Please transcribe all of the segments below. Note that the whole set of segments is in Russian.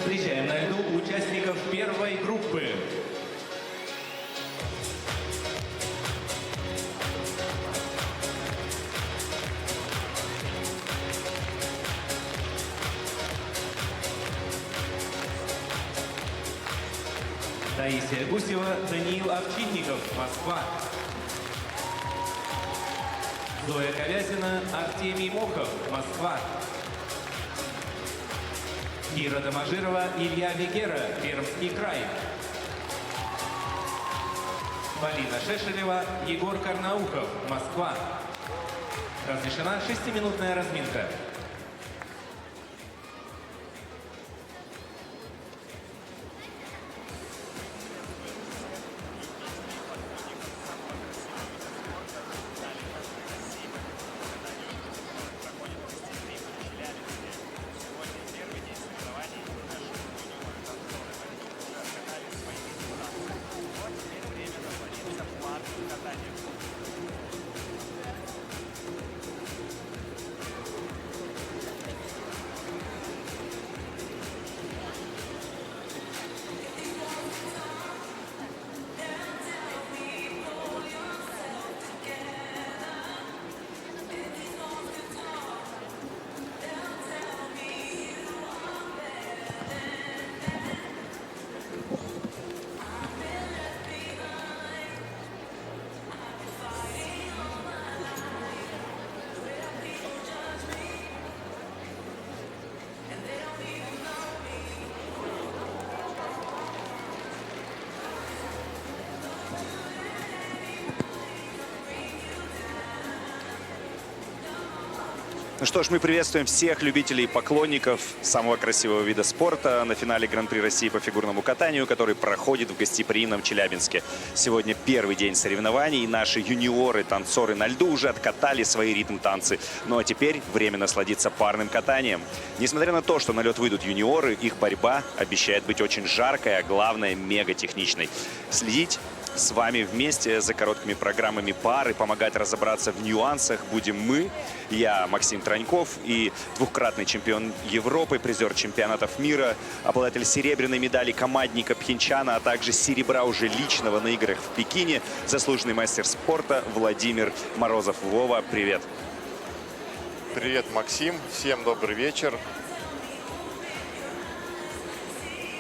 Встречаем на льду участников первой группы. Таисия Гусева, Даниил Овчинников, Москва. Зоя Ковязина, Артемий Мохов, Москва. Кира Доможирова, Илья Вегера, Пермский край. Полина Шешелева, Егор Карнаухов, Москва. Разрешена 6-минутная разминка. Ну что ж, мы приветствуем всех любителей и поклонников самого красивого вида спорта на финале Гран-при России по фигурному катанию, который проходит в гостеприимном Челябинске. Сегодня первый день соревнований, и наши юниоры, танцоры на льду уже откатали свои ритм-танцы. Ну а теперь время насладиться парным катанием. Несмотря на то, что на лед выйдут юниоры, их борьба обещает быть очень жаркой, а главное мега техничной. Следить с вами вместе за короткими программами пар и помогать разобраться в нюансах будем мы, я, Максим Троньков, и двукратный чемпион Европы, призер чемпионатов мира, обладатель серебряной медали командника Пхенчхана, а также серебра уже личного на играх в Пекине, заслуженный мастер спорта Владимир Морозов. Вова, привет. Привет, Максим. Всем добрый вечер.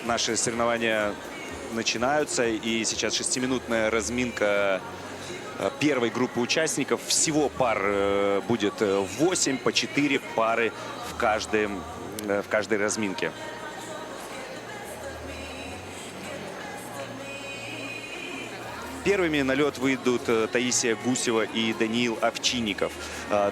Наши соревнования начинаются, и сейчас 6-минутная разминка первой группы участников. Всего пар будет 8, по 4 пары в каждой разминке. Первыми на лед выйдут Таисия Гусева и Даниил Овчинников.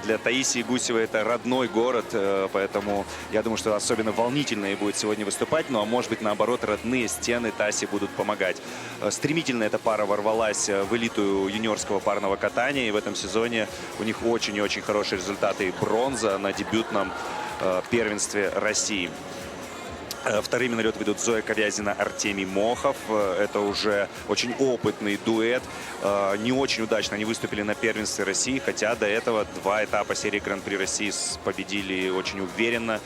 Для Таисии Гусевой это родной город, поэтому я думаю, что особенно волнительно ей будет сегодня выступать. Ну а может быть, наоборот, родные стены Тасе будут помогать. Стремительно эта пара ворвалась в элиту юниорского парного катания. И в этом сезоне у них очень и очень хорошие результаты. Бронза на дебютном первенстве России. Вторыми на лед ведут Зоя Ковязина, Артемий Мохов. Это уже очень опытный дуэт. Не очень удачно они выступили на первенстве России, хотя до этого 2 этапа серии Гран-при России победили очень уверенно.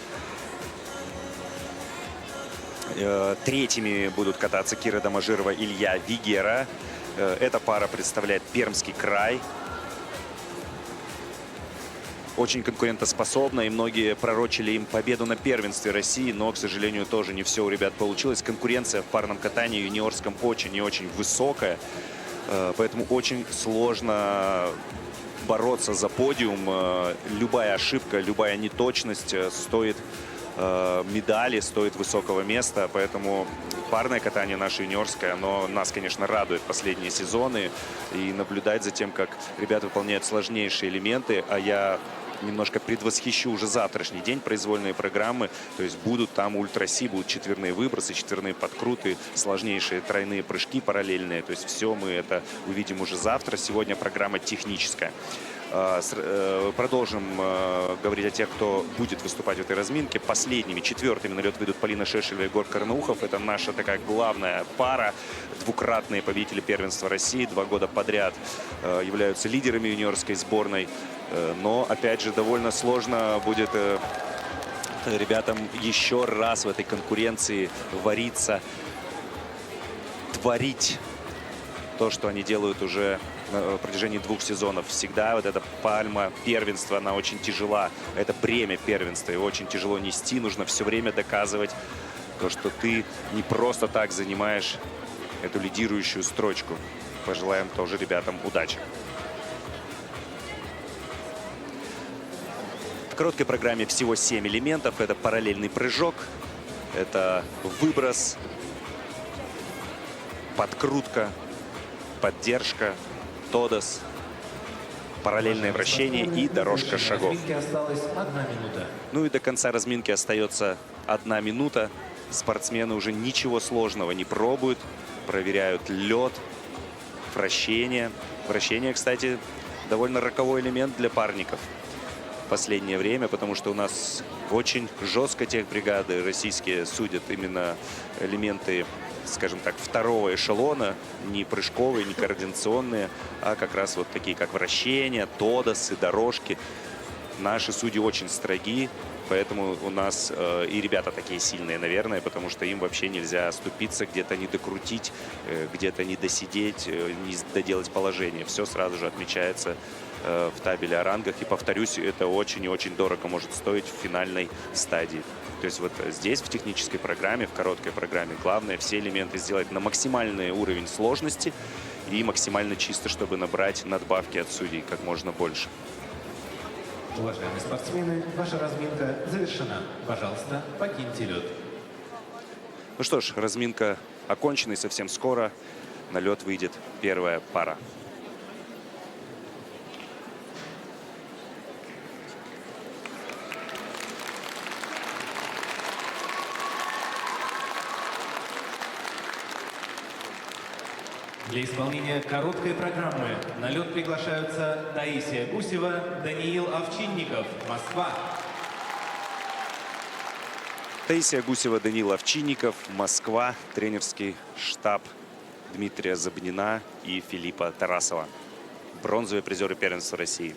Третьими будут кататься Кира Доможирова, Илья Вегера. Эта пара представляет Пермский край. Очень конкурентоспособна, и многие пророчили им победу на первенстве России, но, к сожалению, тоже не все у ребят получилось. Конкуренция в парном катании юниорском очень и очень высокая, поэтому очень сложно бороться за подиум. Любая ошибка, любая неточность стоит медали, стоит высокого места, поэтому парное катание наше юниорское, оно нас, конечно, радует последние сезоны, и наблюдать за тем, как ребята выполняют сложнейшие элементы, а я немножко предвосхищу уже завтрашний день произвольные программы. То есть будут там ультра-си, будут четверные выбросы, четверные подкруты, сложнейшие тройные прыжки параллельные. То есть все мы это увидим уже завтра. Сегодня программа техническая. Продолжим говорить о тех, кто будет выступать в этой разминке. Последними, четвертыми на лед выйдут Полина Шешелева и Егор Карнаухов. Это наша такая главная пара. Двукратные победители первенства России. 2 года подряд являются лидерами юниорской сборной. Но, опять же, довольно сложно будет ребятам еще раз в этой конкуренции вариться, творить то, что они делают уже на протяжении 2 сезонов. Всегда вот эта пальма первенства, она очень тяжела. Это бремя первенства, его очень тяжело нести. Нужно все время доказывать то, что ты не просто так занимаешь эту лидирующую строчку. Пожелаем тоже ребятам удачи. В короткой программе всего 7 элементов. Это параллельный прыжок, это выброс, подкрутка, поддержка, тодос, параллельное вращение и дорожка шагов. Осталась 1 минута. Ну и до конца разминки остается 1 минута. Спортсмены уже ничего сложного не пробуют, проверяют лед, вращение. Вращение, кстати, довольно роковой элемент для парников в последнее время, потому что у нас очень жестко техбригады российские судят именно элементы, скажем так, 2-го эшелона, не прыжковые, не координационные, а как раз вот такие, как вращения, тодосы, дорожки. Наши судьи очень строги, поэтому у нас и ребята такие сильные, наверное, потому что им вообще нельзя оступиться, где-то не докрутить, где-то не досидеть, не доделать положение. Все сразу же отмечается в табеле о рангах. И, повторюсь, это очень и очень дорого может стоить в финальной стадии. То есть вот здесь, в технической программе, в короткой программе, главное все элементы сделать на максимальный уровень сложности и максимально чисто, чтобы набрать надбавки от судей как можно больше. Уважаемые спортсмены, ваша разминка завершена. Пожалуйста, покиньте лед. Ну что ж, разминка окончена, и совсем скоро на лед выйдет первая пара. Для исполнения короткой программы на лед приглашаются Таисия Гусева, Даниил Овчинников, Москва. Таисия Гусева, Даниил Овчинников, Москва. Тренерский штаб Дмитрия Забнина и Филиппа Тарасова. Бронзовые призеры первенства России.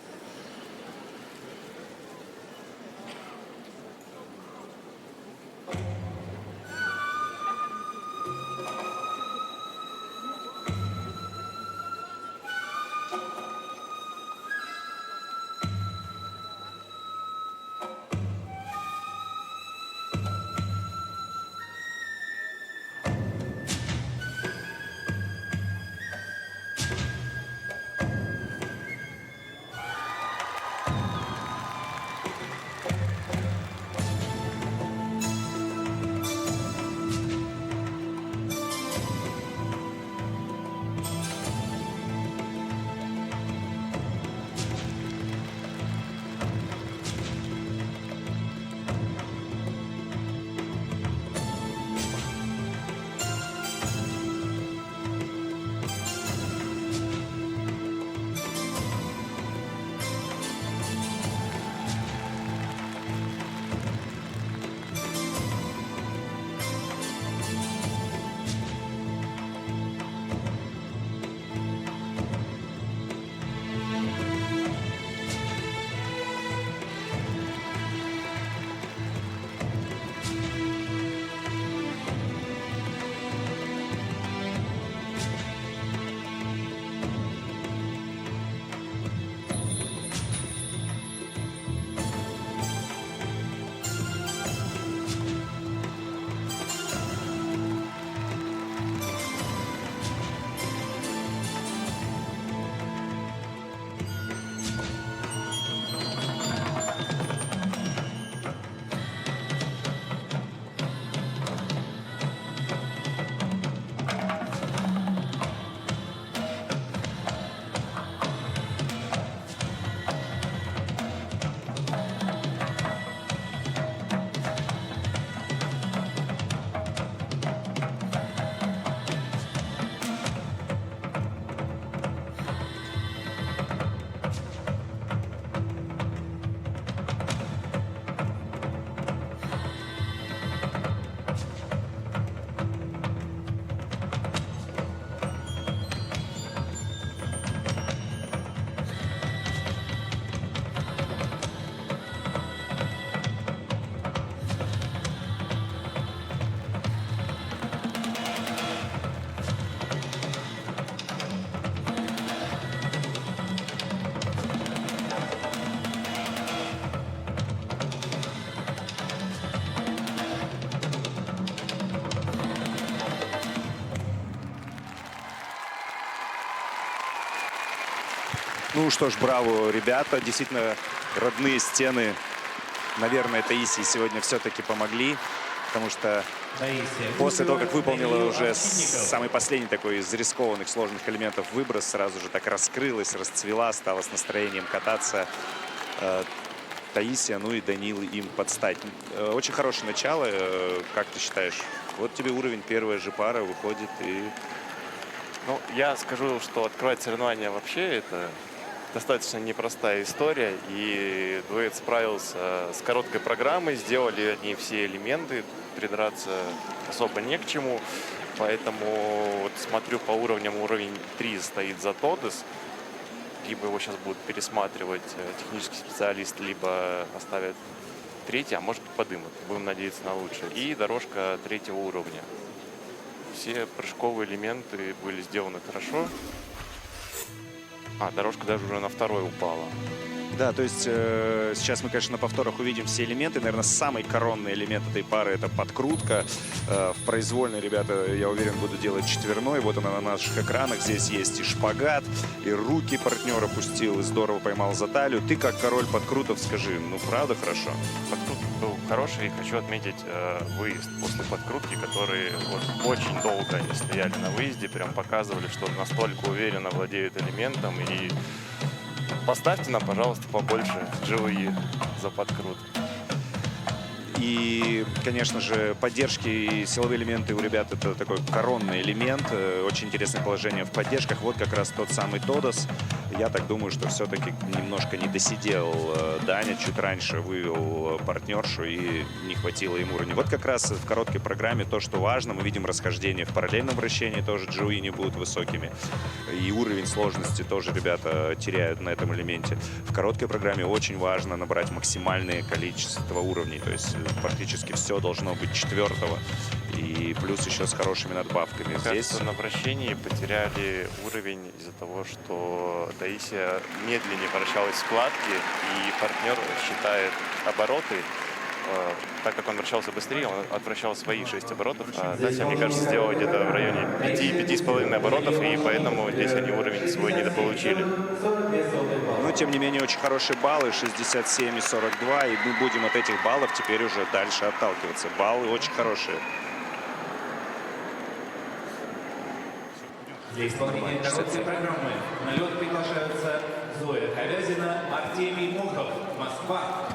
Ну что ж, браво, ребята. Действительно, родные стены, наверное, Таисии сегодня все-таки помогли. Потому что после того, как выполнила уже самый последний такой из рискованных, сложных элементов выброс, сразу же так раскрылась, расцвела, стала с настроением кататься Таисия, ну и Данил им подстать. Очень хорошее начало, как ты считаешь? Вот тебе уровень, первая же пара выходит и... Ну, я скажу, что открывать соревнования вообще это достаточно непростая история. И дуэт справился с короткой программой, сделали они все элементы, придраться особо не к чему. Поэтому вот смотрю по уровням, уровень 3 стоит за Тодес. Либо его сейчас будут пересматривать технический специалист, либо оставят третий, а может быть подымут. Будем надеяться на лучшее. И дорожка третьего уровня. Все прыжковые элементы были сделаны хорошо. Дорожка даже уже на второй упала. Да, то есть сейчас мы, конечно, на повторах увидим все элементы. Наверное, самый коронный элемент этой пары — это подкрутка. В произвольной ребята, я уверен, будут делать четверной. Вот она на наших экранах. Здесь есть и шпагат, и руки партнер опустил, и здорово поймал за талию. Ты, как король подкрутов, скажи, ну, правда хорошо? Подкрут был хороший. И хочу отметить выезд после подкрутки, которые вот очень долго они стояли на выезде. Прям показывали, что настолько уверенно владеют элементом. И поставьте нам, пожалуйста, побольше GOE за подкрут. И, конечно же, поддержки и силовые элементы у ребят — это такой коронный элемент. Очень интересное положение в поддержках. Вот как раз тот самый Тодос. Я так думаю, что все-таки немножко не досидел Даня, чуть раньше вывел партнершу и не хватило ему уровня. Вот как раз в короткой программе то, что важно. Мы видим расхождение в параллельном вращении, тоже GOE не будут высокими. И уровень сложности тоже ребята теряют на этом элементе. В короткой программе очень важно набрать максимальное количество уровней. То есть практически все должно быть четвертого. И плюс еще с хорошими надбавками. Здесь на вращении потеряли уровень из-за того, что Таисия медленнее вращалась в складке, и партнер считает обороты. Так как он вращался быстрее, он отвращал свои 6 оборотов. А Тася, мне кажется, сделала где-то в районе 5-5,5 оборотов, и поэтому здесь они уровень свой недополучили. Но, тем не менее, очень хорошие баллы, 67 и 42, и мы будем от этих баллов теперь уже дальше отталкиваться. Баллы очень хорошие. Для исполнения короткой программы на лед приглашаются Зоя Ковязина, Артемий Мухов, Москва.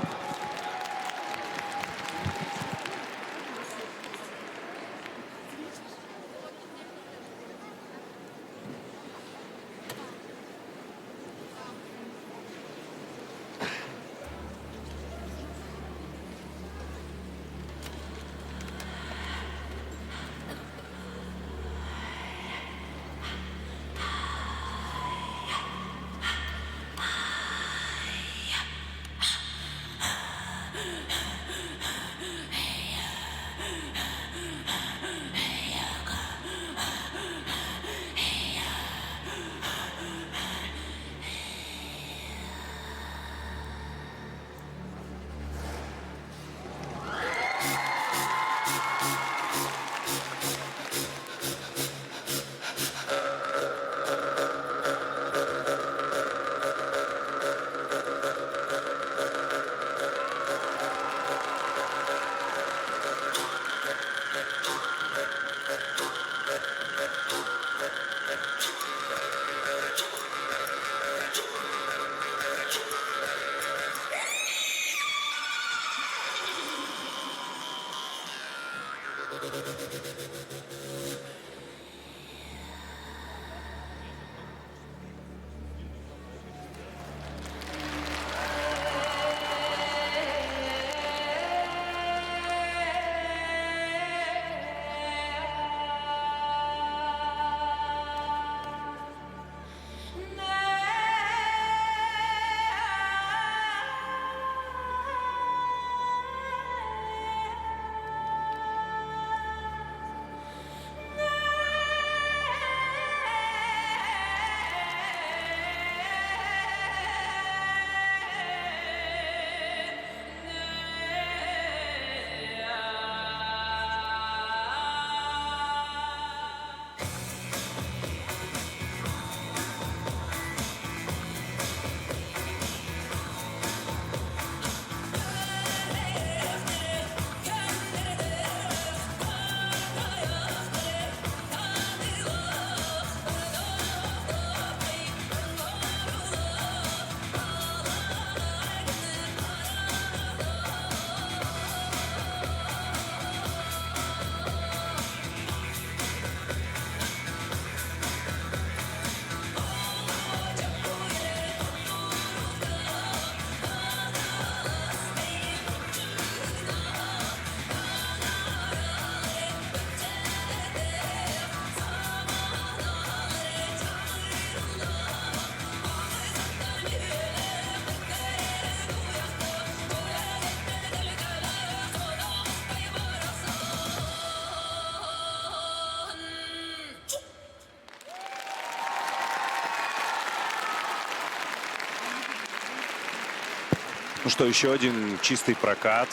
Ну что, еще один чистый прокат.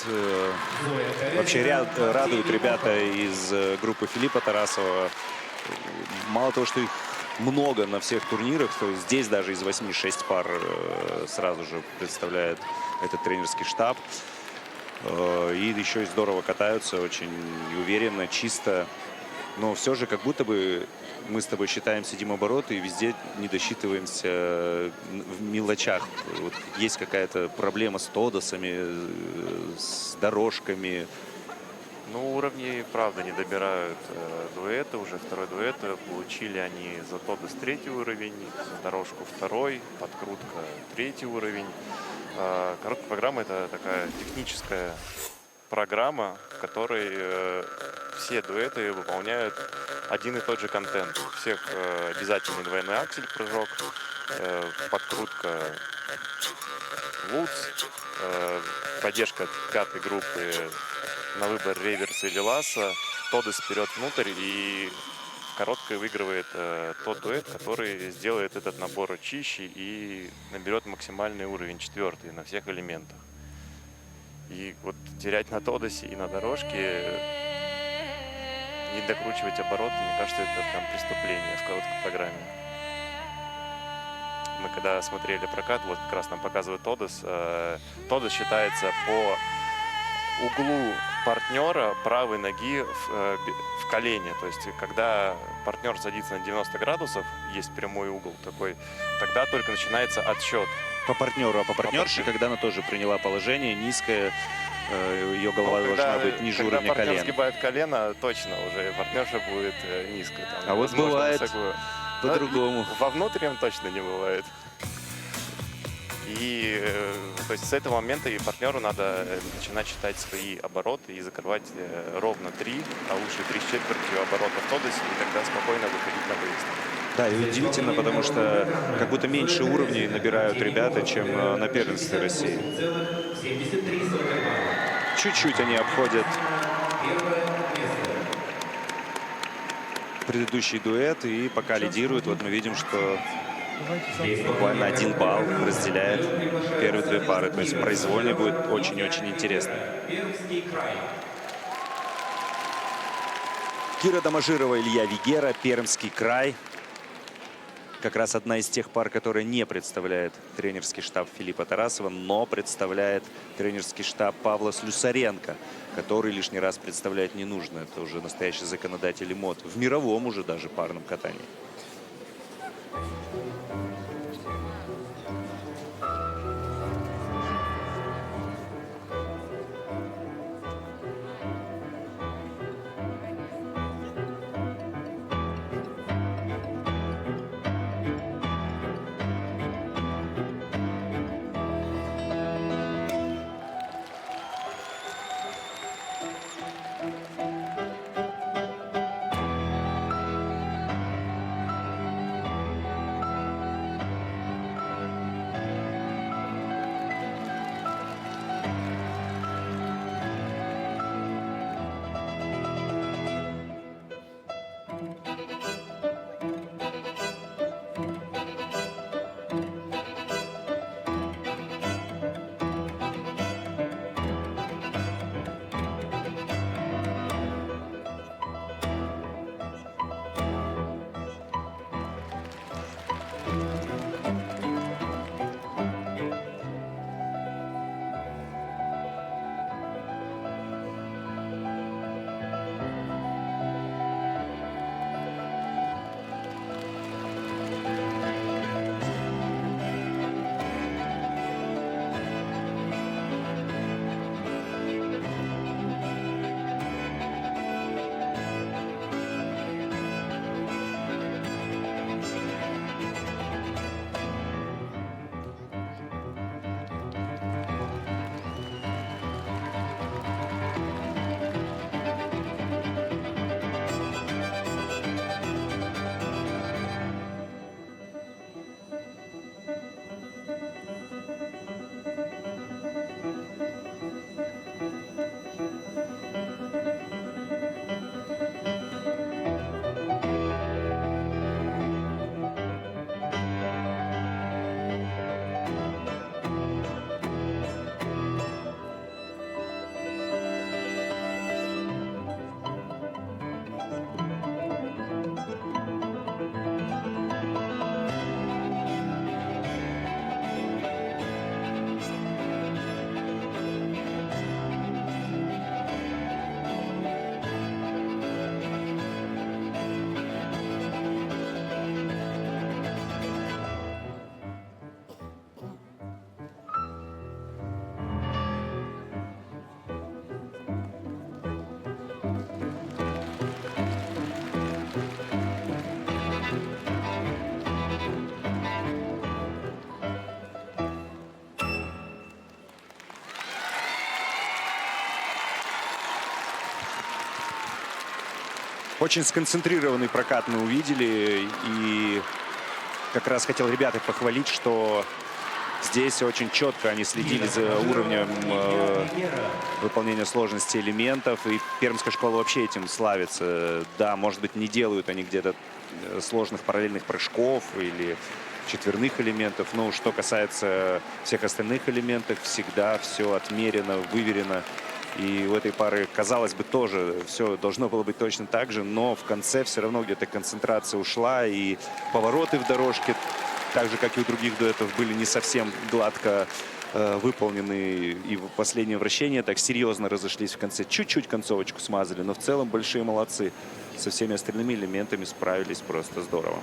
Вообще радуют ребята из группы Филиппа Тарасова. Мало того, что их много на всех турнирах, то есть здесь даже из 8 6 пар сразу же представляет этот тренерский штаб. И еще и здорово катаются, очень уверенно, чисто. Но все же как будто бы мы с тобой считаем, сидим обороты и везде не досчитываемся в мелочах. Вот есть какая-то проблема с тодосами, с дорожками. Ну, уровни, правда, не добирают дуэты, уже второй дуэт. Получили они за тодос 3-й уровень, за дорожку 2-й, подкрутка 3-й уровень. Короткая программа — это такая техническая программа, в которой все дуэты выполняют один и тот же контент. У всех обязательный двойной аксель, прыжок, подкрутка луц, поддержка от 5-й группы на выбор реверса или ласса, тодос вперед внутрь, и короткой выигрывает тот дуэт, который сделает этот набор чище и наберет максимальный уровень 4-й на всех элементах. И вот терять на тодосе и на дорожке, не докручивать обороты, мне кажется, это прям преступление в короткой программе. Мы когда смотрели прокат, вот как раз нам показывают тодос. Тодос считается по углу партнера правой ноги в колене. То есть, когда партнер садится на 90 градусов, есть прямой угол такой, тогда только начинается отсчет. По партнеру, а по партнерше, когда она тоже приняла положение низкое, ее голова должна быть ниже уровня когда партнер колен. сгибает колено, точно уже партнерша будет низко. Там, А вот возможно, бывает высоко. по-другому. Во внутреннем точно не бывает. И то есть с этого момента и партнеру надо начинать считать свои обороты и закрывать ровно 3, а лучше 3/4 оборотов в тодосе, и тогда спокойно выходить на выезд. Да, и удивительно, потому что как будто меньше уровней набирают ребята, чем на первенстве России. Чуть-чуть они обходят предыдущий дуэт и пока лидируют. Вот мы видим, что буквально 1 балл разделяет первые 2 пары. То есть произвольный будет очень-очень интересно. Кира Доможирова, Илья Вигера, Пермский край. Как раз одна из тех пар, которая не представляет тренерский штаб Филиппа Тарасова, но представляет тренерский штаб Павла Слюсаренко, который лишний раз представлять не нужно. Это уже настоящий законодатель мод в мировом уже даже парном катании. Очень сконцентрированный прокат мы увидели. И как раз хотел ребята похвалить, что здесь очень четко они следили за уровнем выполнения сложности элементов. И пермская школа вообще этим славится. Да, может быть, не делают они где-то сложных параллельных прыжков или четверных элементов. Но что касается всех остальных элементов, всегда все отмерено, выверено. И у этой пары, казалось бы, тоже все должно было быть точно так же. Но в конце все равно где-то концентрация ушла. И повороты в дорожке, так же, как и у других дуэтов, были не совсем гладко выполнены. И последнее вращение так серьезно разошлись в конце. Чуть-чуть концовочку смазали. Но в целом большие молодцы. Со всеми остальными элементами справились просто здорово.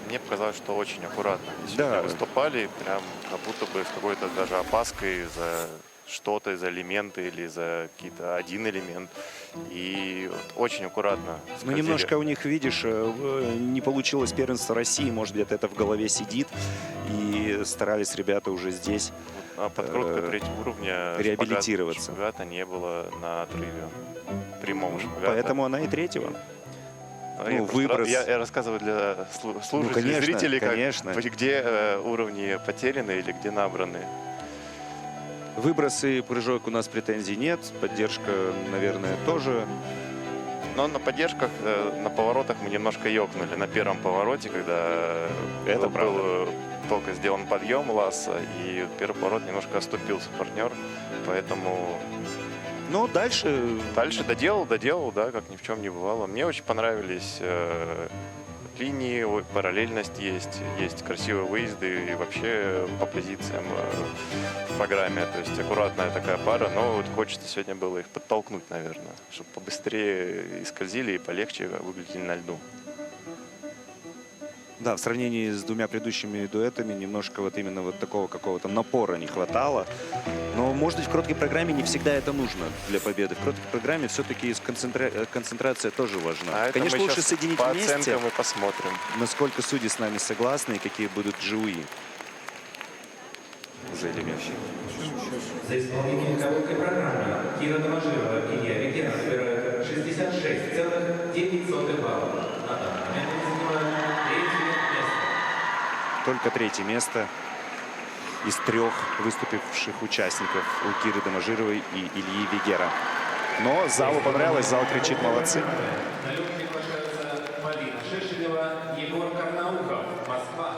Мне показалось, что очень аккуратно они Да. сегодня выступали, прям как будто бы с какой-то даже опаской за что-то, за элементы или за какие-то один элемент. И вот очень аккуратно Ну, скользили. немножко у них, видишь, не получилось первенство России. Может, где-то это в голове сидит. И старались ребята уже здесь А подкрутка третьего уровня реабилитироваться. шпагата не было на отрыве. Прямого шпагата. Поэтому она и третьего. Я, ну, просто выброс. я рассказываю для слушателей, конечно, зрителей, конечно. где уровни потеряны или где набраны. Выбросы и прыжок у нас претензий нет. Поддержка, наверное, тоже. Но на поддержках, на поворотах мы немножко ёкнули. На первом повороте, когда Это был только сделан подъем ласса, и первый поворот немножко оступился партнер. Поэтому Но дальше дальше доделал, да, как ни в чем не бывало. Мне очень понравились линии, параллельность есть красивые выезды и вообще по позициям в программе. То есть аккуратная такая пара, но вот хочется сегодня было их подтолкнуть, наверное, чтобы побыстрее и скользили, и полегче выглядели на льду. да, в сравнении с двумя предыдущими дуэтами немножко вот именно вот такого какого-то напора не хватало. Но, может быть, в короткой программе не всегда это нужно для победы. В короткой программе все-таки концентрация тоже важна. А это Конечно, мы лучше щас соединить по вместе, оценкам и посмотрим. насколько судьи с нами согласны и какие будут GUI за элементы. За исполнение короткой программы Кира Доможирова и Илья Вегера набирают 66,9 баллов. На данный момент они занимают третье место. Только третье место из трех выступивших участников у Киры Доможировой и Ильи Вегера. Но залу понравилось, зал кричит «молодцы». На лед приглашаются Полина Шешелева, Егор Карнаухов, Москва.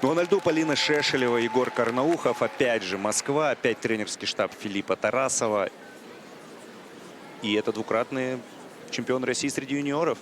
Ну а на льду Полина Шешелева, Егор Карнаухов. Опять же Москва, опять тренерский штаб Филиппа Тарасова. И это двукратный чемпион России среди юниоров.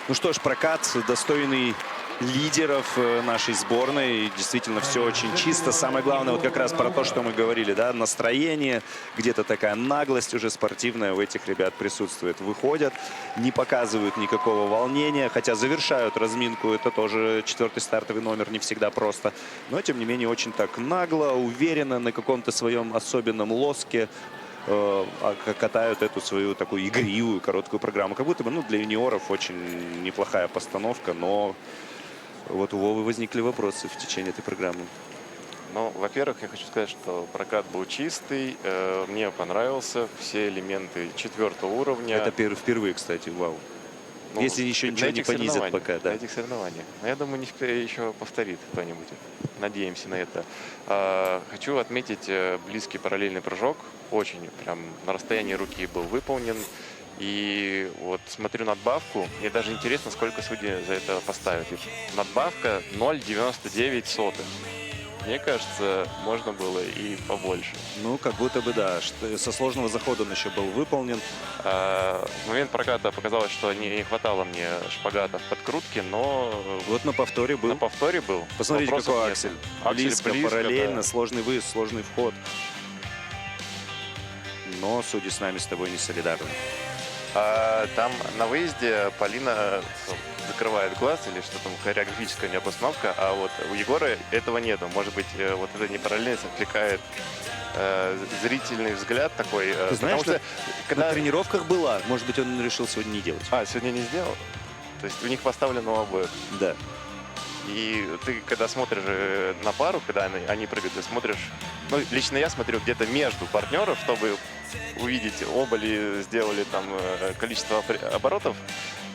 Ну что ж, прокат достойный лидеров нашей сборной. Действительно, все очень чисто. Самое главное, вот как раз про то, что мы говорили, да, настроение, где-то такая наглость уже спортивная у этих ребят присутствует. Выходят, не показывают никакого волнения, хотя завершают разминку. Это тоже 4-й стартовый номер, не всегда просто. Но, тем не менее, очень так нагло, уверенно, на каком-то своем особенном лоске катают эту свою такую игривую короткую программу. Как будто бы, ну, для юниоров очень неплохая постановка, но вот у Вовы возникли вопросы в течение этой программы. Ну, во-первых, я хочу сказать, что прокат был чистый, мне понравился, все элементы 4-го уровня. Это впервые, кстати, вау. Ну, если еще ничего не понизят пока, да. На этих соревнованиях. Но я думаю, еще повторит кто-нибудь. Надеемся на это. Хочу отметить близкий параллельный прыжок. Очень прям на расстоянии руки был выполнен. И вот смотрю надбавку. Мне даже интересно, сколько судьи за это поставят. И надбавка 0,99. Мне кажется, можно было и побольше. Ну, как будто бы, да. Со сложного захода он еще был выполнен. В момент проката показалось, что не хватало мне шпагата в подкрутке, но Вот на повторе был. на повторе был. Посмотрите, Вопросов какой нет. Аксель. Близко, параллельно, да. сложный выезд, сложный вход. Но судьи с нами с тобой не солидарны. Там на выезде Полина закрывает глаз или что там, хореографическая необосновка, а вот у Егора этого нету. Может быть, вот эта непараллельность отвлекает зрительный взгляд такой. Ты знаешь, потому что, на тренировках была. Может быть, он решил сегодня не делать. сегодня не сделал? То есть у них поставлено у обоих. Да. И ты, когда смотришь на пару, когда они прыгают, ты смотришь... Ну, лично я смотрю где-то между партнеров, чтобы увидеть, оба ли сделали там количество оборотов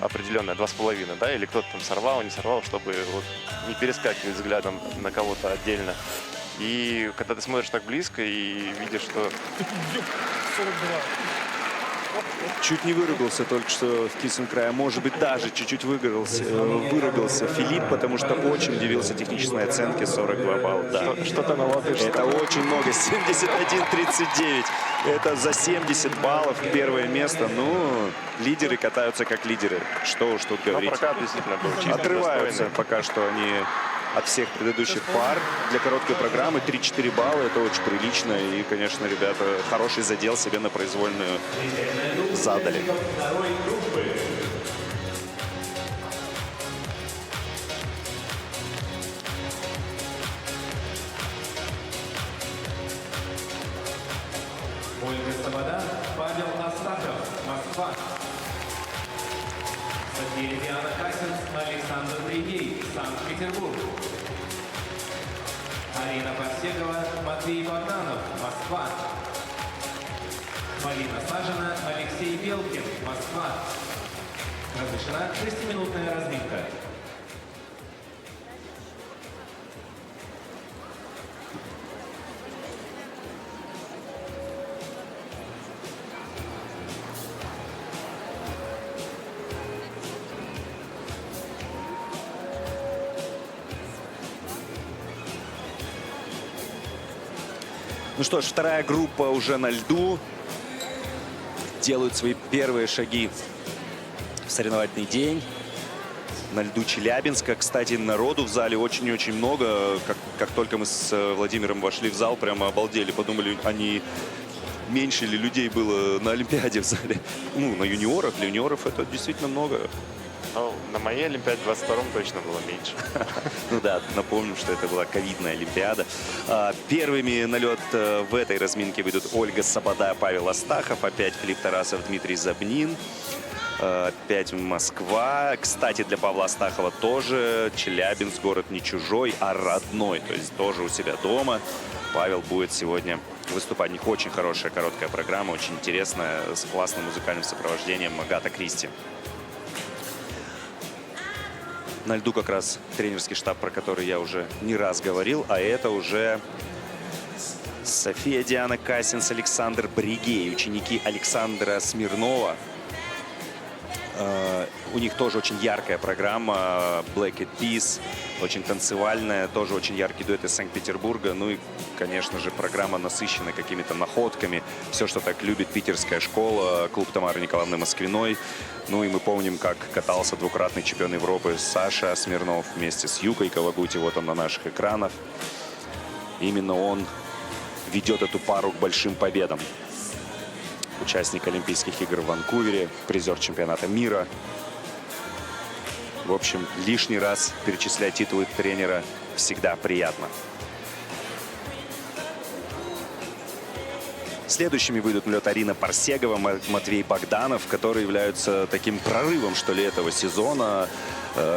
определенное, 2,5, да, или кто-то там сорвал, не сорвал, чтобы вот не перескакивать взглядом на кого-то отдельно. И когда ты смотришь так близко и видишь, что... Чуть не выругался только что в Киссинг-Крае. Может быть, даже чуть-чуть выругался Филипп, потому что очень удивился технической оценке 42 балла. Да. Что-то на латыш. Это очень много. 71-39. Это за 70 баллов первое место. Ну, лидеры катаются как лидеры. Что уж тут говорить. Прокат действительно был чисто Отрываются достойный. пока что они от всех предыдущих пар. Для короткой программы 3-4 балла. Это очень прилично. И, конечно, ребята хороший задел себе на произвольную задали. Ольга Слобода, Павел Астахов, Москва. София Диана Касинс, Александр Бригей, Санкт-Петербург. Арина Парсегова, Матвей Богданов, Москва. Марина Сажина, Алексей Белкин, Москва. Разрешена 6-минутная разминка. Ну что ж, вторая группа уже на льду. Делают свои первые шаги в соревновательный день. На льду Челябинска. Кстати, народу в зале очень-очень много. Как только мы с Владимиром вошли в зал, прямо обалдели. Подумали, меньше ли людей было на Олимпиаде в зале. Ну, на юниорах. Для юниоров это действительно много. Ну, на моей Олимпиаде 22-м точно было меньше. Ну да, напомним, что это была ковидная Олимпиада. Первыми на лед в этой разминке выйдут Ольга Слобода, Павел Астахов, опять Филипп Тарасов, Дмитрий Забнин. Опять Москва. Кстати, для Павла Астахова тоже Челябинск, город не чужой, а родной. То есть тоже у себя дома. Павел будет сегодня выступать. У них очень хорошая короткая программа, очень интересная, с классным музыкальным сопровождением Агата Кристи. На льду как раз тренерский штаб, про который я уже не раз говорил, а это уже София Диана Касинс, Александр Бригей, ученики Александра Смирнова. У них тоже очень яркая программа, Black Eyed Peas, очень танцевальная, тоже очень яркий дуэт из Санкт-Петербурга. Ну и, конечно же, программа насыщена какими-то находками. Все, что так любит питерская школа, клуб Тамары Николаевны Москвиной. Ну и мы помним, как катался двукратный чемпион Европы Саша Смирнов вместе с Юкой Кавагути. Вот он на наших экранах. Именно он ведет эту пару к большим победам. Участник Олимпийских игр в Ванкувере, призер чемпионата мира. В общем, лишний раз перечислять титулы тренера всегда приятно. Следующими выйдут на лед Арина Парсегова, Матвей Богданов, которые являются таким прорывом, что ли, этого сезона.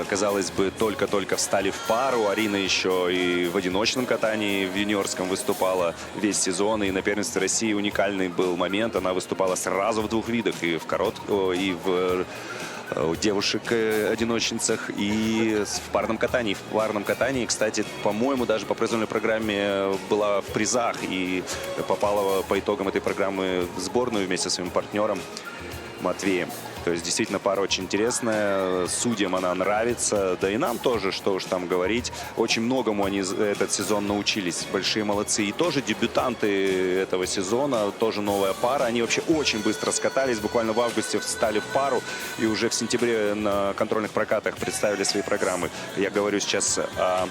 Казалось бы, только-только встали в пару. Арина еще и в одиночном катании в юниорском выступала весь сезон. И на первенстве России уникальный был момент. Она выступала сразу в двух видах. И в коротком, и в девушек-одиночницах, и в парном катании. В парном катании, кстати, по-моему, даже по произвольной программе была в призах и попала по итогам этой программы в сборную вместе со своим партнером Матвеем. То есть действительно пара очень интересная, судьям она нравится, да и нам тоже, что уж там говорить. Очень многому они этот сезон научились, большие молодцы. И тоже дебютанты этого сезона, тоже новая пара. Они вообще очень быстро скатались, буквально в августе встали в пару и уже в сентябре на контрольных прокатах представили свои программы. Я говорю сейчас о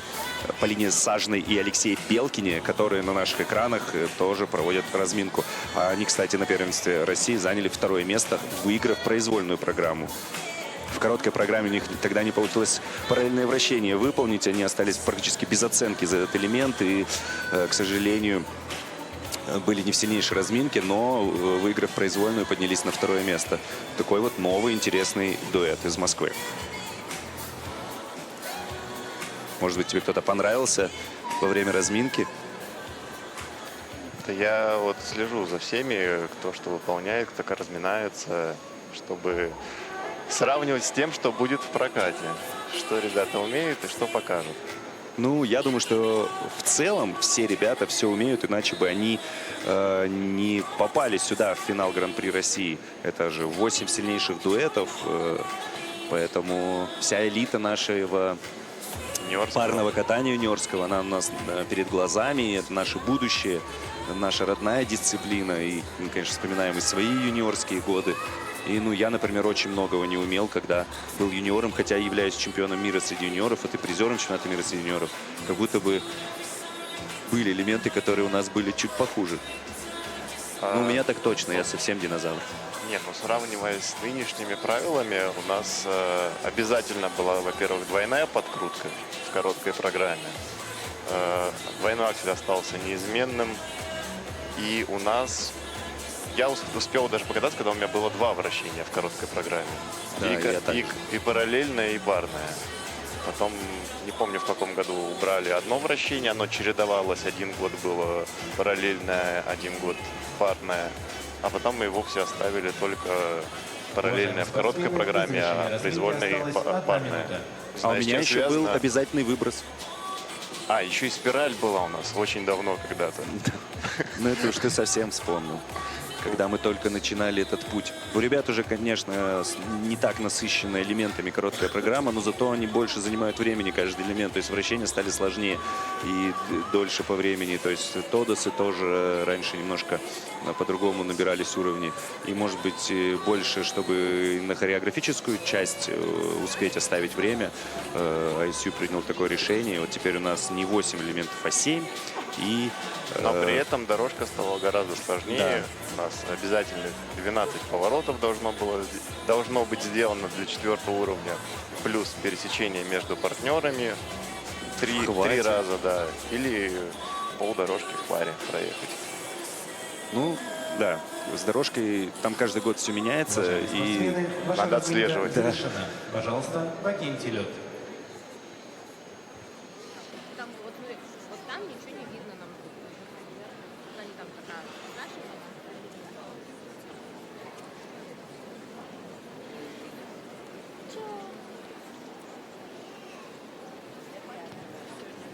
Полине Сажной и Алексее Белкине, которые на наших экранах тоже проводят разминку. Они, кстати, на первенстве России заняли второе место, выиграв произвольную программу. В короткой программе у них тогда не получилось параллельное вращение выполнить. Они остались практически без оценки за этот элемент. И, к сожалению, были не в сильнейшей разминке, но, выиграв произвольную, поднялись на второе место. Такой вот новый интересный дуэт из Москвы. Может быть, тебе кто-то понравился во время разминки? Я вот слежу за всеми, кто что выполняет, кто как разминается, чтобы сравнивать с тем, что будет в прокате. Что ребята умеют и что покажут. Ну, я думаю, что в целом все ребята все умеют, иначе бы они не попали сюда в финал Гран-при России. Это же 8 сильнейших дуэтов, поэтому вся элита нашего парного катания юниорского, она у нас перед глазами, это наше будущее, наша родная дисциплина. И мы, конечно, вспоминаем и свои юниорские годы. И, ну, я, например, очень многого не умел, когда был юниором, хотя являюсь чемпионом мира среди юниоров, и призером чемпионата мира среди юниоров. Как будто бы были элементы, которые у нас были чуть похуже. Ну, у меня так точно, я совсем динозавр. Нет, ну сравнивая с нынешними правилами, у нас обязательно была, во-первых, двойная подкрутка в короткой программе. Двойной аксель остался неизменным. И у нас... Я успел даже покататься, когда у меня было 2 вращения в короткой программе. Да, и параллельное, и парное. Потом, не помню, в каком году убрали одно вращение, оно чередовалось. 1 год было параллельное, 1 год парное. А потом мы и вовсе оставили только параллельное в короткой программе, а произвольное парное. А у меня еще был обязательный выброс. А, еще и спираль была у нас очень давно когда-то. Ну, это уж ты совсем вспомнил, когда мы только начинали этот путь. У ребят уже, конечно, не так насыщена элементами короткая программа, но зато они больше занимают времени, каждый элемент. То есть вращения стали сложнее и дольше по времени. То есть тодосы тоже раньше немножко по-другому набирались уровни. И, может быть, больше, чтобы на хореографическую часть успеть оставить время, ISU принял такое решение. Вот теперь у нас не 8 элементов, а 7. Но при этом дорожка стала гораздо сложнее. Да. У нас обязательно 12 поворотов должно быть сделано для 4-го уровня. Плюс пересечение между партнерами 3 раза, да. Или полдорожки в паре проехать. Ну, да, с дорожкой там каждый год все меняется. И надо отслеживать. Да. Пожалуйста, покиньте лед.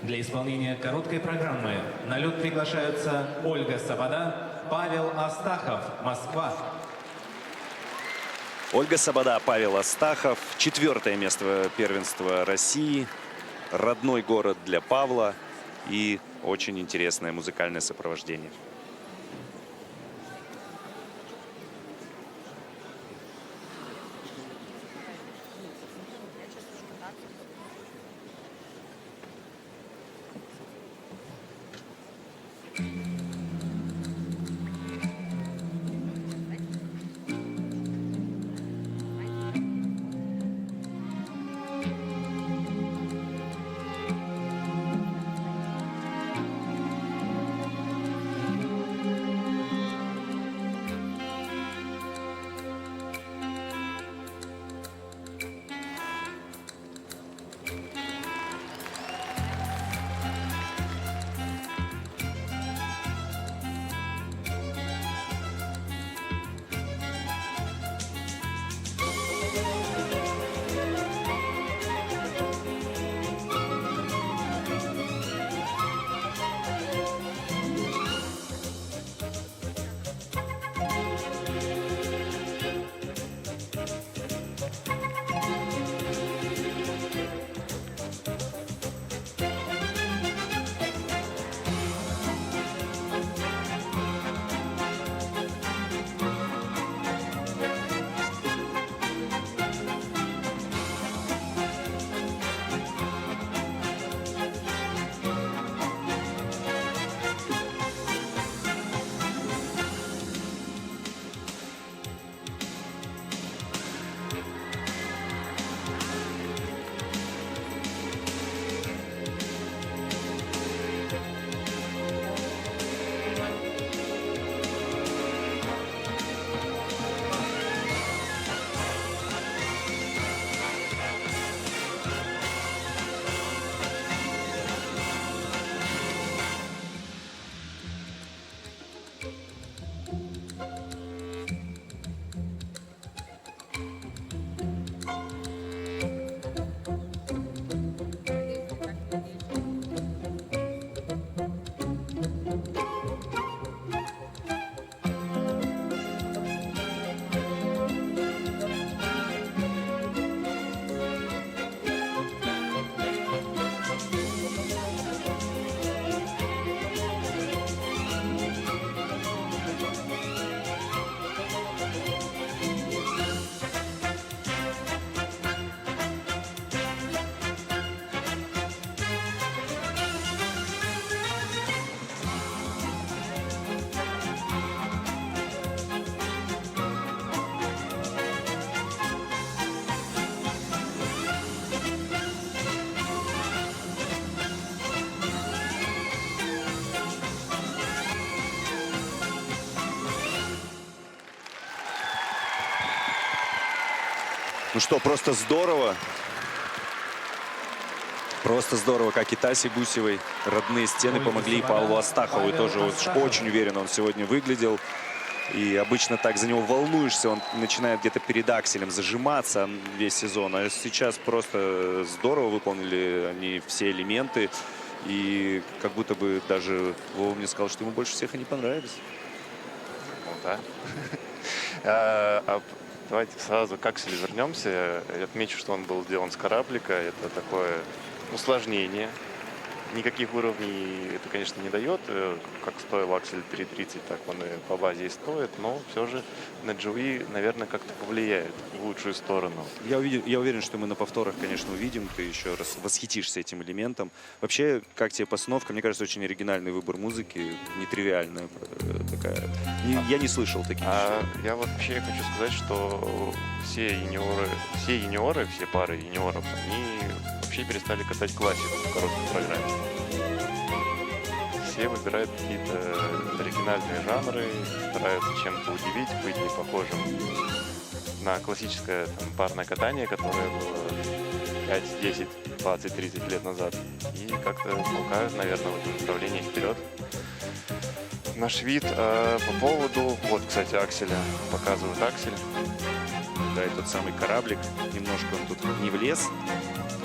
Для исполнения короткой программы на лед приглашаются Ольга Сабада, Павел Астахов, Москва. Ольга Сабада, Павел Астахов. 4-е место первенства России. Родной город для Павла. И очень интересное музыкальное сопровождение. Ну что, просто здорово. Просто здорово, как и Тасе Гусевой. Родные стены помогли и Павлу Астахову. И тоже очень уверенно он сегодня выглядел. И обычно так за него волнуешься. Он начинает где-то перед акселем зажиматься весь сезон. А сейчас просто здорово выполнили они все элементы. И как будто бы даже Вова мне сказал, что ему больше всех они понравились. Ну да. Давайте сразу к акселю вернемся. Я отмечу, что он был сделан с кораблика. Это такое усложнение. Никаких уровней это, конечно, не дает. Как стоил аксель 3.30, так он и по базе и стоит. Но все же на GV, наверное, как-то повлияет в лучшую сторону. Я уверен, что мы на повторах, конечно, увидим. Ты еще раз восхитишься этим элементом. Вообще, как тебе постановка? Мне кажется, очень оригинальный выбор музыки. Нетривиальная такая. Я не слышал таких. Я вообще хочу сказать, что все юниоры, все пары юниоров, они вообще перестали катать классику в короткой программе. Все выбирают какие-то оригинальные жанры, стараются чем-то удивить, быть не похожим на классическое парное катание, которое было 5, 10, 20, 30 лет назад. И как-то толкают, наверное, в этом направлении вперед наш вид. По поводу, вот, кстати, акселя, показывают аксель. Да, и тот самый кораблик. Немножко он тут не влез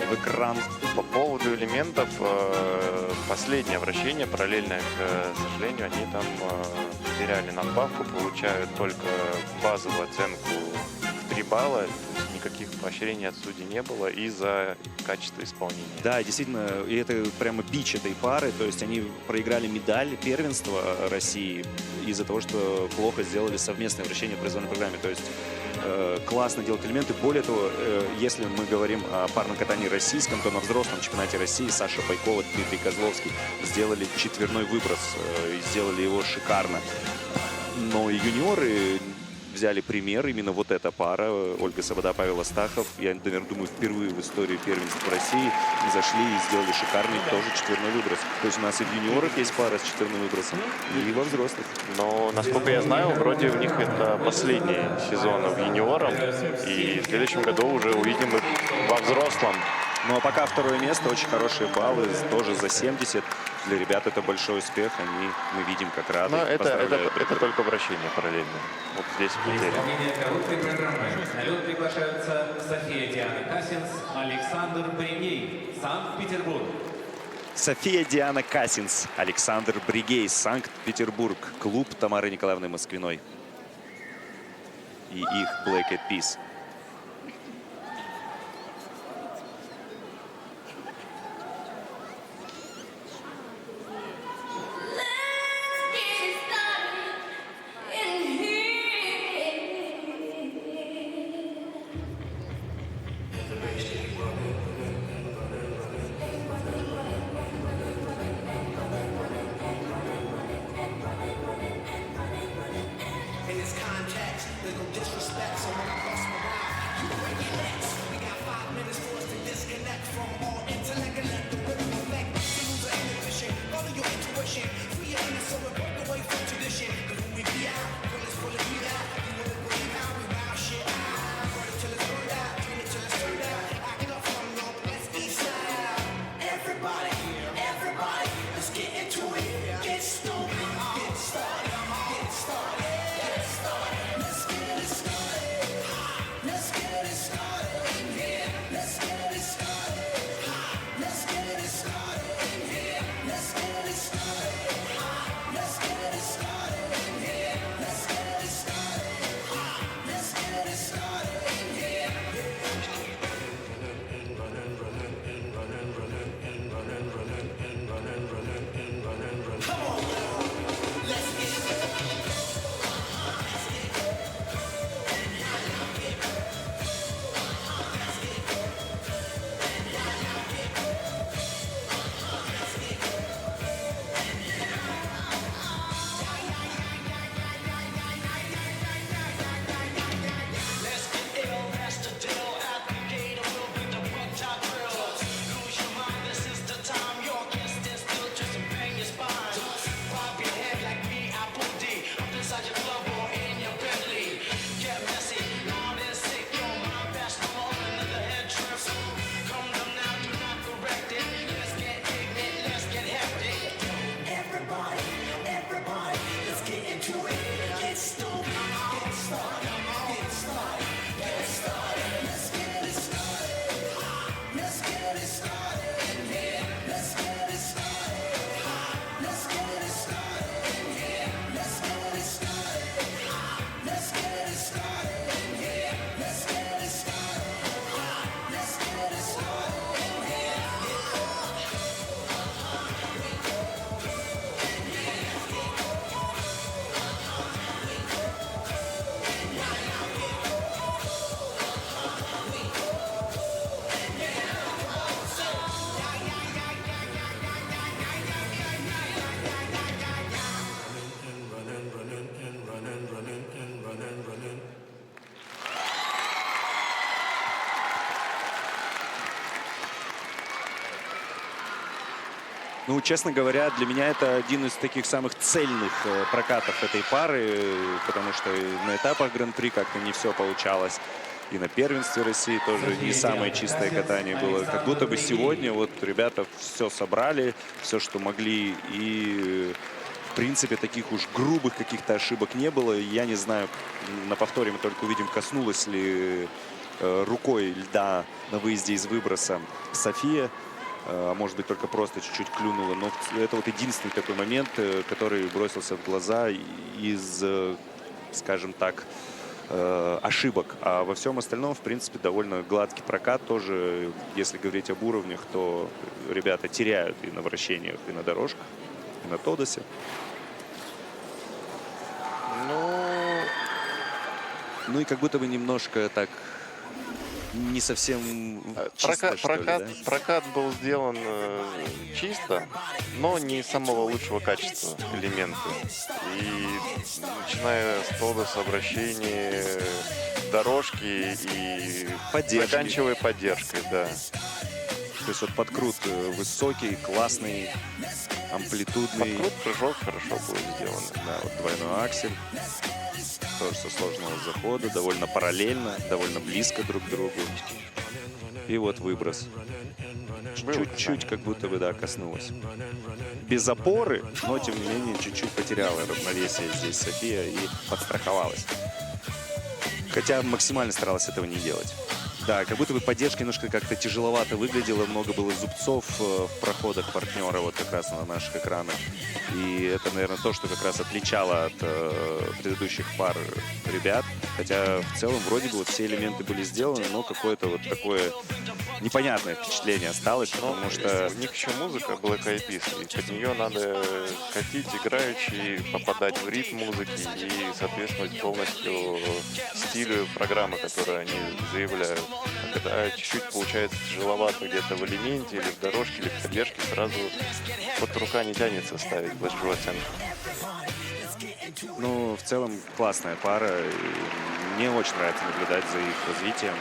в экран. По поводу элементов, последнее вращение, параллельное, к сожалению, они там потеряли надбавку, получают только базовую оценку в 3 балла. Никаких поощрений от судей не было из-за качества исполнения. Да, действительно, и это прямо бич этой пары. То есть они проиграли медаль первенства России из-за того, что плохо сделали совместное вращение в произвольной программе. То есть классно делать элементы. Более того, если мы говорим о парном катании российском, то на взрослом чемпионате России Саша Пайкова, Дмитрий Козловский сделали четверной выброс и сделали его шикарно. Но и юниоры взяли пример, именно вот эта пара, Ольга Сабада, Павел Астахов, я, наверное, думаю, впервые в истории первенства России зашли и сделали шикарный тоже четверной выброс. То есть у нас и в юниорах есть пара с четверным выбросом, и во взрослых. Но, насколько я знаю, вроде у них это последний сезон в юниорах, и в следующем году уже увидим их во взрослом. Ну а пока второе место, очень хорошие баллы, тоже за 70. Для ребят это большой успех, мы видим, как рады. Но это только вращение параллельно. Вот здесь потеря. Исполнение короткой программы. На лед приглашаются София Диана Касинс, Александр Бригей, Санкт-Петербург. София Диана Касинс, Александр Бригей, Санкт-Петербург. Клуб Тамары Николаевны Москвиной. И их Black Eyed Peas. In this context, there's no disrespect, so when I bust my rhyme, you break your necks. We got 5 minutes for us to disconnect from all intellect and let the rhythm affect. To lose our inhibition, follow your intuition, free your inner soul and break away from tradition. Cause when we be out, girl, it's full of beat out. You won't believe how we wow shit out. Burn it till it's burned out, turn it till it's turned out. Act up from North, let's east side. Everybody, everybody, let's get into it. Get stupid, get started, get started. Let's get it started. Let's get it started in here. Let's get it started. Let's get it started in here. Let's get it started. Let's get it started in here. Let's get it started. Let's get it started in here. Come on, let's get it. Let's get ill, that's the deal. Applicator will bring the buck-top drills. Lose your mind, this is the time. Your guest is still just bang your spine. Bob your head like me, Apple D. Up inside your club or in your Bentley. Get messy, loud and sick. Your mind fast, no more another head trip. Come them now, do not correct it. Let's get ignorant, let's get hectic. Everybody, everybody, let's get into it. Get stupid, get started, get started, get started. Let's get it started. Let's get it started in here. Let's get it started. Let's get it started in here. Let's get it started. Let's get it started in here. Let's get it started. Let's get it started in here. Ну, честно говоря, для меня это один из таких самых цельных прокатов этой пары, потому что на этапах Гран-при как-то не все получалось. И на первенстве России тоже не самое чистое катание было. Как будто бы сегодня вот ребята все собрали, все, что могли. И, в принципе, таких уж грубых каких-то ошибок не было. Я не знаю, на повторе мы только увидим, коснулась ли рукой льда на выезде из выброса София. А может быть, только просто чуть-чуть клюнула. Но это вот единственный такой момент, который бросился в глаза из, скажем так, ошибок. А во всем остальном, в принципе, довольно гладкий прокат. Тоже, если говорить об уровнях, то ребята теряют и на вращениях, и на дорожках, и на Тодосе. Ну и как будто бы немножко так не совсем чисто, что ли, да? Прокат был сделан чисто, но не самого лучшего качества элементы. И начиная с Тодоса, обращения, дорожки и Поддержки. заканчивая поддержкой, да. То есть вот подкрут высокий, классный, амплитудный. Подкрут, прыжок хорошо был сделан. Да, вот двойной аксель. Тоже со сложного захода, довольно параллельно, довольно близко друг к другу. И вот выброс. Чуть-чуть как будто бы, да, коснулась. Без опоры, но тем не менее чуть-чуть потеряла равновесие здесь София и подстраховалась. Хотя максимально старалась этого не делать. Да, как будто бы поддержка немножко как-то тяжеловато выглядела. Много было зубцов в проходах партнера вот как раз на наших экранах. И это, наверное, то, что как раз отличало от предыдущих пар ребят. Хотя в целом вроде бы вот все элементы были сделаны, но какое-то вот такое непонятное впечатление осталось, потому что... У них еще музыка Black Eyed Peas, и под нее надо катить играючи, попадать в ритм музыки и соответствовать полностью стилю программы, которую они заявляют. А когда чуть-чуть получается тяжеловато где-то в элементе или в дорожке, или в поддержке, сразу вот рука не тянется ставить большую оценку. Ну, в целом классная пара. И мне очень нравится наблюдать за их развитием.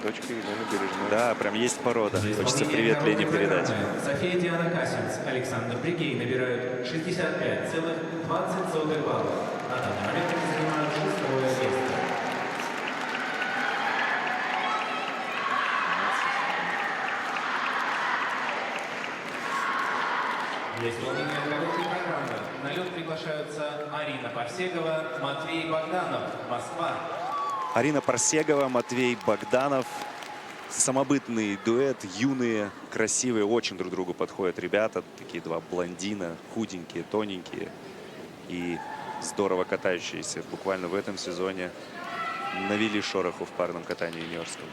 Дочка Елены Бережной. Да, прям есть порода. Хочется привет Лене передать. София Диана Касинс, Александр Бригей набирают 65,20 балла. На данный момент они занимают 6-е место. Для исполнения короткой программы на лед приглашаются Арина Парсегова, Матвей Богданов, Москва. Арина Парсегова, Матвей Богданов. Самобытный дуэт, юные, красивые, очень друг другу подходят ребята. Такие два блондина, худенькие, тоненькие и здорово катающиеся. Буквально в этом сезоне навели шороху в парном катании юниорском.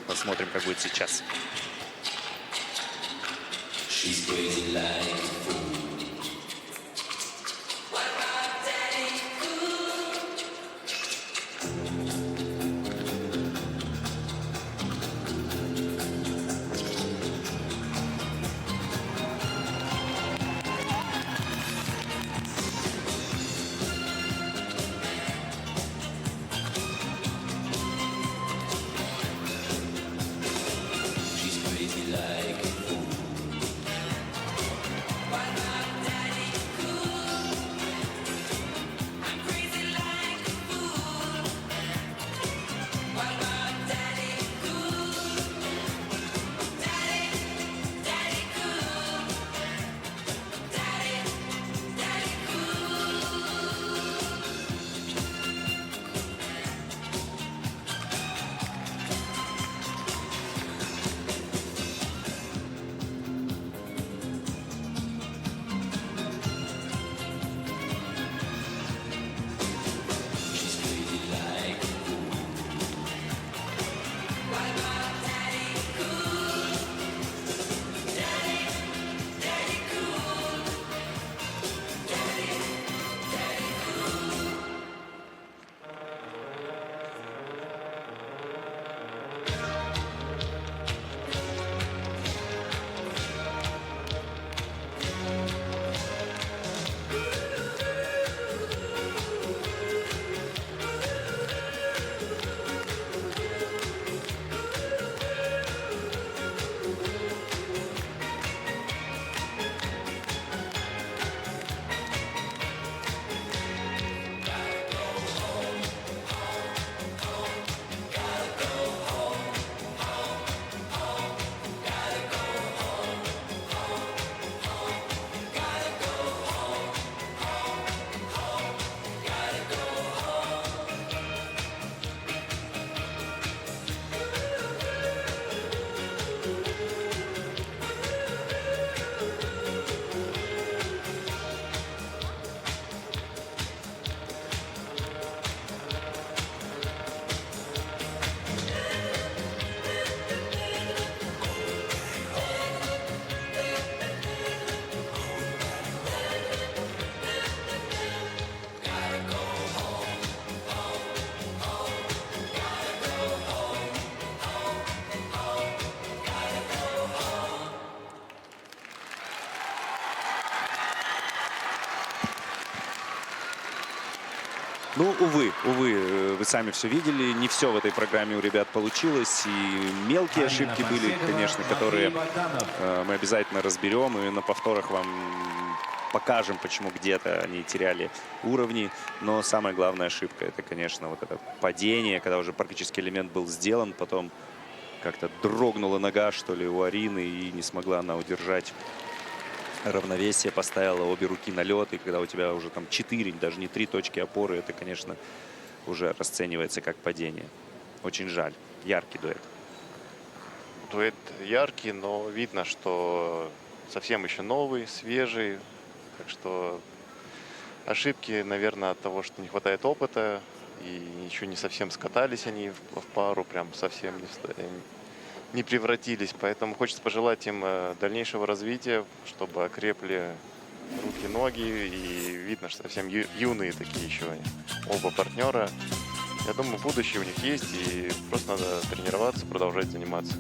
Посмотрим, как будет сейчас. Ну, увы, вы сами все видели. Не все в этой программе у ребят получилось. И мелкие ошибки были, конечно, которые мы обязательно разберем. И на повторах вам покажем, почему где-то они теряли уровни. Но самая главная ошибка — это, конечно, вот это падение, когда уже практически элемент был сделан. Потом как-то дрогнула нога, что ли, у Арины, и не смогла она удержать равновесие, поставила обе руки на лед. И когда у тебя уже там 4, даже не 3 точки опоры, это, конечно, уже расценивается как падение. Очень жаль. Яркий дуэт. Дуэт яркий, но видно, что совсем еще новый, свежий. Так что ошибки, наверное, от того, что не хватает опыта. И еще не совсем скатались они в пару, прям совсем не превратились. Поэтому хочется пожелать им дальнейшего развития, чтобы окрепли руки, ноги. И видно, что совсем юные такие еще оба партнера. Я думаю, будущее у них есть, и просто надо тренироваться, продолжать заниматься.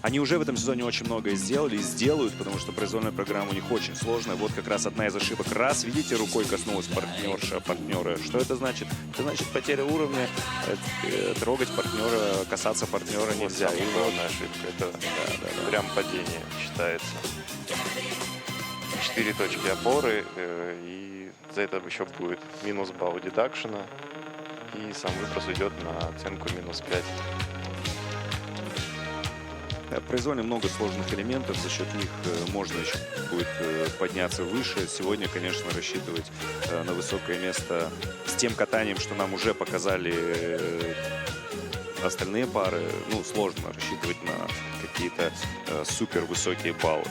Они уже в этом сезоне очень многое сделали и сделают, потому что произвольная программа у них очень сложная. Вот как раз одна из ошибок. Раз, видите, рукой коснулась партнера. Что это значит? Это значит потеря уровня. Трогать партнера, касаться партнера нельзя. Самая главная ошибка. Это прям падение считается. 4 точки опоры, и за это еще будет минус балл дедакшена. И сам выброс идет на оценку минус 5. Произвольно много сложных элементов, за счет них можно еще будет подняться выше. Сегодня, конечно, рассчитывать на высокое место с тем катанием, что нам уже показали остальные пары, ну, сложно рассчитывать на какие-то супер высокие баллы.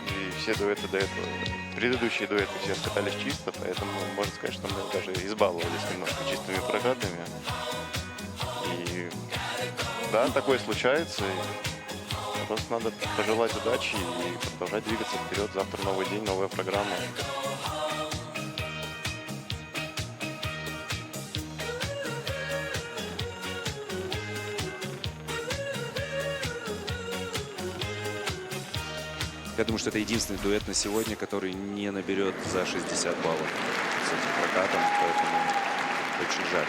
И все дуэты до этого, предыдущие дуэты все скатались чисто, поэтому можно сказать, что мы даже избаловались немножко чистыми прокатами. И да, такое случается. Просто надо пожелать удачи и продолжать двигаться вперед. Завтра новый день, новая программа. Я думаю, что это единственный дуэт на сегодня, который не наберет за 60 баллов с этим прокатом, поэтому очень жаль.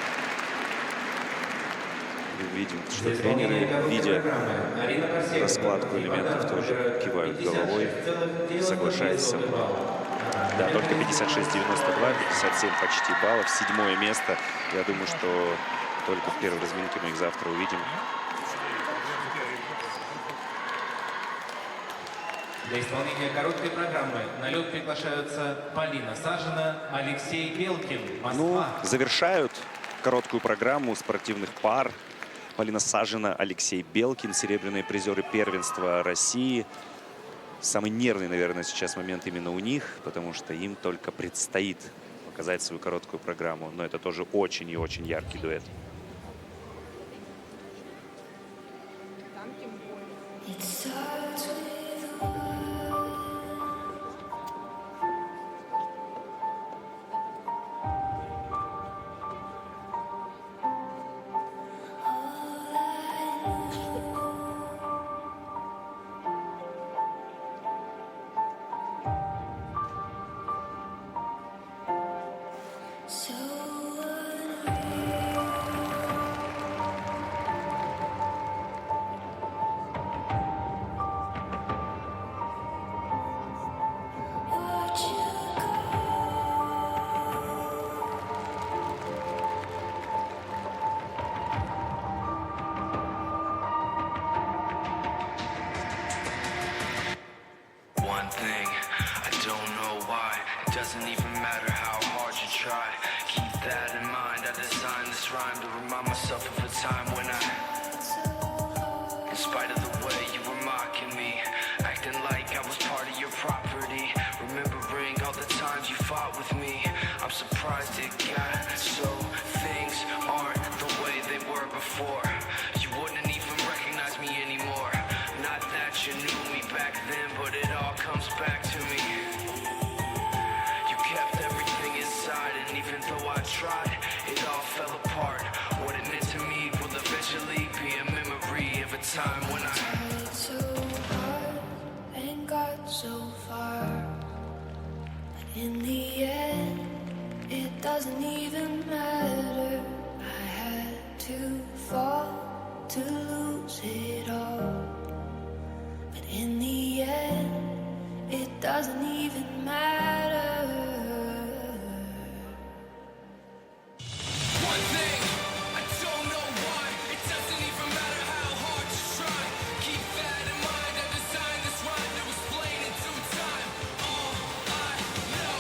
Видим, что тренеры, видя раскладку элементов, тоже кивают головой, соглашаясь со мной. Да, только 56-92, 57 почти баллов, 7-е место. Я думаю, что только в первой разминке мы их завтра увидим. Для исполнения короткой программы на лед приглашаются Полина Сажина, Алексей Белкин, Москва. Ну, завершают короткую программу спортивных пар Полина Сажина, Алексей Белкин, серебряные призеры первенства России. Самый нервный, наверное, сейчас момент именно у них, потому что им только предстоит показать свою короткую программу. Но это тоже очень и очень яркий дуэт. One thing, I don't know why. It doesn't even matter how hard you try. Keep that in mind. I designed this rhyme to remind myself of a time when in spite of the way you were mocking me, acting like I was part of your property, remembering all the times you fought with me, I'm surprised it got so things aren't the way they were before. You wouldn't even recognize me anymore. Not that you knew me back then, but it all comes back to me. You kept everything inside, and even though I tried, it all fell apart. What it meant to me will eventually be a memory of a time when I tried so hard and got so far, but in the end, it doesn't even matter. I had to fall to lose it all. But in the end, it doesn't even matter. One thing, I don't know why. It doesn't even matter how hard you try. Keep that in mind. I designed this rhyme to explain in due time. All I know,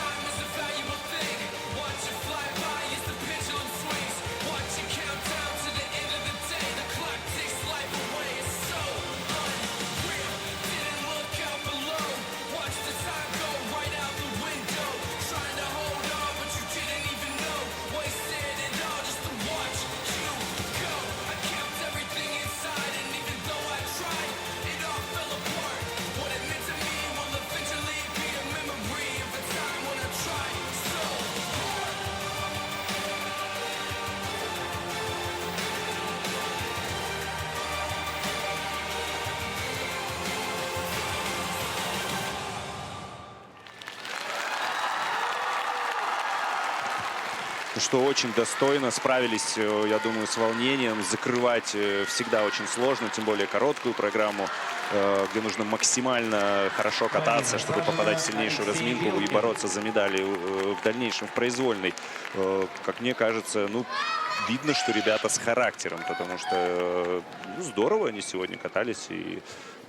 time is a valuable thing. Watch it fly by as the pendulum swings. Watch it count down to the end of the day. The clock takes life away. It's so unreal. Didn't look out below. Watch the time go right out the window. Trying to hold on, but you didn't even know. Wasted it all just to watch you go. I kept everything inside, and even though I tried, it all fell apart. What it meant to me will eventually be a memory of a time when I tried so hard. Что очень достойно справились, я думаю, с волнением. Закрывать всегда очень сложно, тем более короткую программу, где нужно максимально хорошо кататься, чтобы попадать в сильнейшую разминку и бороться за медали в дальнейшем в произвольной. Как мне кажется, ну, видно, что ребята с характером, потому что ну, здорово они сегодня катались. И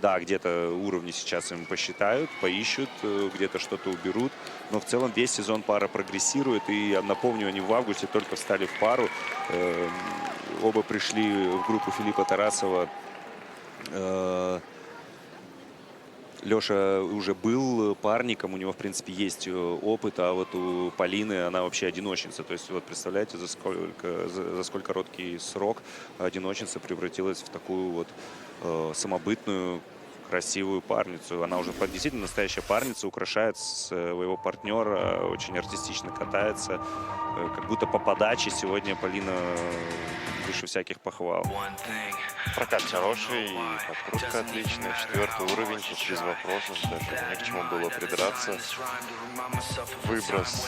да, где-то уровни сейчас им посчитают, поищут, где-то что-то уберут. Но в целом весь сезон пара прогрессирует. И я напомню, они в августе только встали в пару. Оба пришли в группу Филиппа Тарасова. Леша уже был парником, у него, в принципе, есть опыт, а вот у Полины она вообще одиночница. То есть, вот представляете, за сколь короткий срок одиночница превратилась в такую вот самобытную, красивую парницу. Она уже действительно настоящая парница, украшает своего партнера, очень артистично катается. Как будто по подаче сегодня Полина выше всяких похвал. Прокат хороший, подкрутка отличная, 4-й уровень, тут без вопросов, даже не к чему было придраться. Выброс,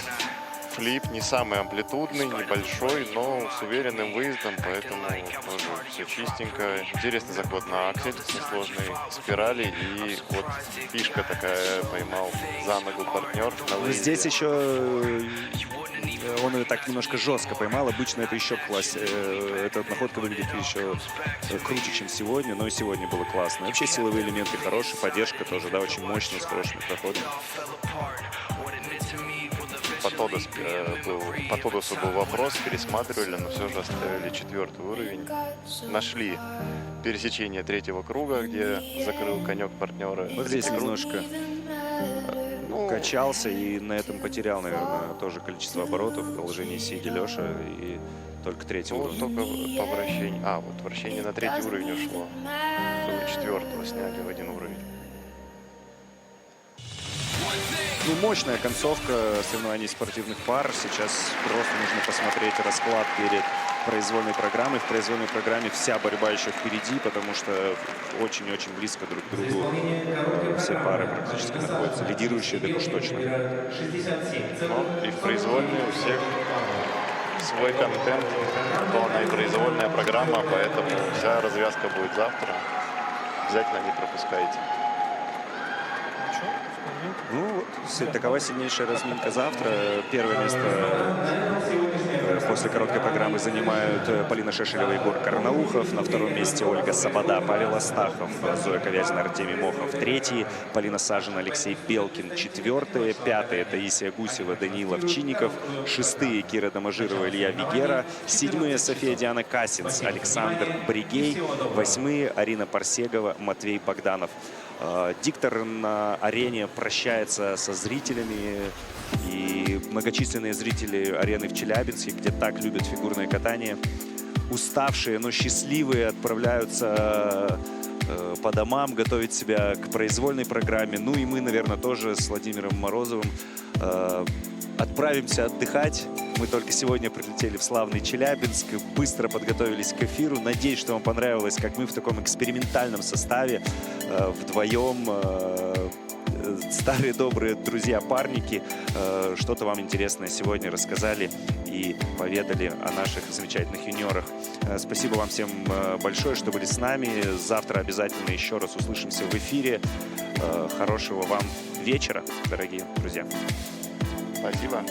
флип не самый амплитудный, небольшой, но с уверенным выездом, поэтому тоже все чистенько. Интересный заход на аксель со сложной спирали, и вот фишка такая, поймал за ногу партнер на выезде. Здесь еще он ее так немножко жестко поймал. Обычно это еще класс. Эта находка выглядит еще круче, чем сегодня. Но и сегодня было классно. Вообще силовые элементы хорошие. Поддержка тоже, да, очень мощная, с хорошими проходами. По Тодосу был вопрос, пересматривали, но все же оставили 4-й уровень. Нашли пересечение 3-го круга, где закрыл конек партнера. Вот здесь немножко качался и на этом потерял, наверное, тоже количество оборотов в положении сидя Леша, и только 3-й Ну, уровень. только по вращению. Вот вращение на 3-й уровень ушло. Чтобы 4-го сняли в 1 уровень. Ну, мощная концовка соревнований спортивных пар. Сейчас просто нужно посмотреть расклад перед произвольной программой. В произвольной программе вся борьба еще впереди, потому что очень-очень близко друг к другу все пары практически находятся. Лидирующие, так уж точно. Но и в произвольной у всех свой контент. Полная произвольная программа, поэтому вся развязка будет завтра. Обязательно не пропускайте. Ну, такова сильнейшая разминка завтра. Первое место после короткой программы занимают Полина Шешелева и Егор Карнаухов. На 2-м месте Ольга Сабада, Павел Астахов, Зоя Ковязина, Артемий Мохов. 3-й Полина Сажина, Алексей Белкин. 4-е, 5-е Таисия Гусева, Даниил Овчинников. 6-е Кира Доможирова, Илья Вигера. 7-е София Диана Касинц, Александр Бригей. 8-е Арина Парсегова, Матвей Богданов. Диктор на арене прощается со зрителями, и многочисленные зрители арены в Челябинске, где так любят фигурное катание, уставшие, но счастливые, отправляются по домам, готовить себя к произвольной программе. Ну и мы, наверное, тоже с Владимиром Морозовым отправимся отдыхать. Мы только сегодня прилетели в славный Челябинск, быстро подготовились к эфиру. Надеюсь, что вам понравилось, как мы в таком экспериментальном составе вдвоем старые добрые друзья-парники что-то вам интересное сегодня рассказали и поведали о наших замечательных юниорах. Спасибо вам всем большое, что были с нами. Завтра обязательно еще раз услышимся в эфире. Хорошего вам вечера, дорогие друзья. Спасибо.